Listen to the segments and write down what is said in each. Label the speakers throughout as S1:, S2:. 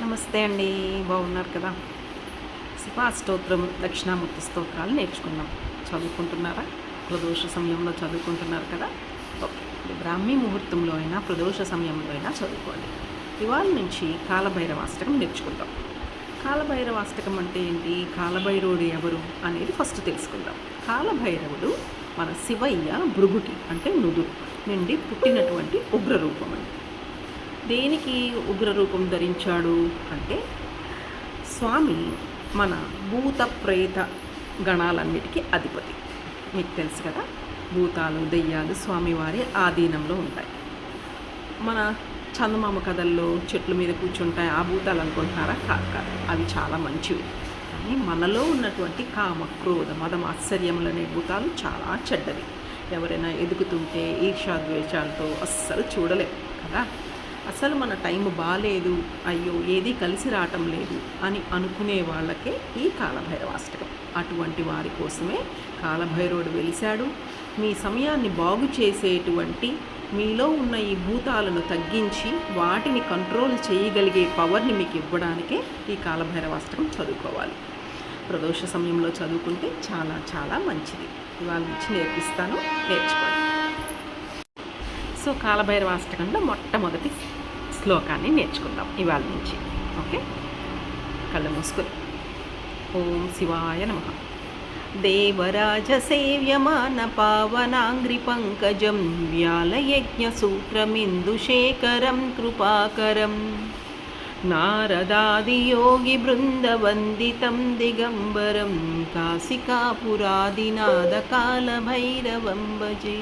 S1: నమస్తే అండి, బాగున్నారు కదా. శివ స్తోత్రం, దక్షిణామూర్తి స్తోత్రాలు నేర్చుకున్నాం. చదువుకుంటున్నారా? ప్రదోష సమయంలో చదువుకుంటున్నారు కదా. ఓకే, బ్రాహ్మీ ముహూర్తంలో అయినా ప్రదోష సమయంలో అయినా చదువుకోండి. ఇవాళ నుంచి కాలభైరవాష్టకం నేర్చుకుందాం. కాలభైరవాష్టకం అంటే ఏంటి, కాలభైరవుడు ఎవరు అనేది ఫస్ట్ తెలుసుకుందాం. కాలభైరవుడు మన శివయ్య భృగుటి అంటే నుదురు నుండి పుట్టినటువంటి ఉగ్రరూపం అండి. దేనికి ఉగ్రరూపం ధరించాడు అంటే, స్వామి మన భూత ప్రేత గణాలన్నిటికీ అధిపతి. మీకు తెలుసు కదా, భూతాలు దెయ్యాలు స్వామివారి ఆధీనంలో ఉంటాయి. మన చందమామ కథల్లో చెట్ల మీద కూర్చుంటాయి ఆ భూతాలు అనుకుంటున్నారా? కాదు, అవి చాలా మంచివి. కానీ మనలో ఉన్నటువంటి కామ, క్రోధ, మదం, ఆశ్చర్యములు అనే భూతాలు చాలా చెడ్డవి. ఎవరైనా ఎదుగుతుంటే ఈర్ష్యాద్వేషాలతో అస్సలు చూడలేం కదా. అసలు మన టైం బాగాలేదు, అయ్యో ఏది కలిసి రావటం లేదు అని అనుకునే వాళ్ళకే ఈ కాలభైరవాష్టకం. అటువంటి వారి కోసమే కాలభైరవుడు వెలిశాడు. మీ సమయాన్ని బాగు చేసేటువంటి, మీలో ఉన్న ఈ భూతాలను తగ్గించి వాటిని కంట్రోల్ చేయగలిగే పవర్ని మీకు ఇవ్వడానికే ఈ కాలభైరవాష్టకం చదువుకోవాలి. ప్రదోష సమయంలో చదువుకుంటే చాలా చాలా మంచిది. ఇవాళ నుంచి నేర్పిస్తాను, నేర్చుకోండి. సో కాలభైరవాష్టకంలో మొట్టమొదటి శ్లోకాన్ని నేర్చుకుందాం ఇవాళ నుంచి. ఓకే, కళ్ళు మూసుకొని ఓం శివాయ నమః. దేవరాజ సేవ్యమాన పావనాంగ్రి పంకజం వ్యాలయజ్ఞ సూత్రమిందుశేఖరం కృపాకరం నారదాదియోగి బృందవందితం దిగంబరం కాశికాపురాదినాద కాలభైరవం భజే.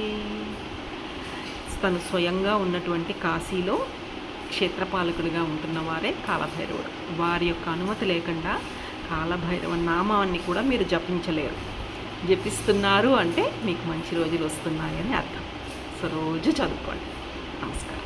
S1: తను స్వయంగా ఉన్నటువంటి కాశీలో క్షేత్రపాలకుడిగా ఉంటున్న వారే కాలభైరవుడు. వారి యొక్క అనుమతి లేకుండా కాలభైరవ నామాన్ని కూడా మీరు జపించలేరు. జపిస్తున్నారు అంటే మీకు మంచి రోజులు వస్తున్నాయని అర్థం. సో రోజు చదువుకోండి. నమస్కారం.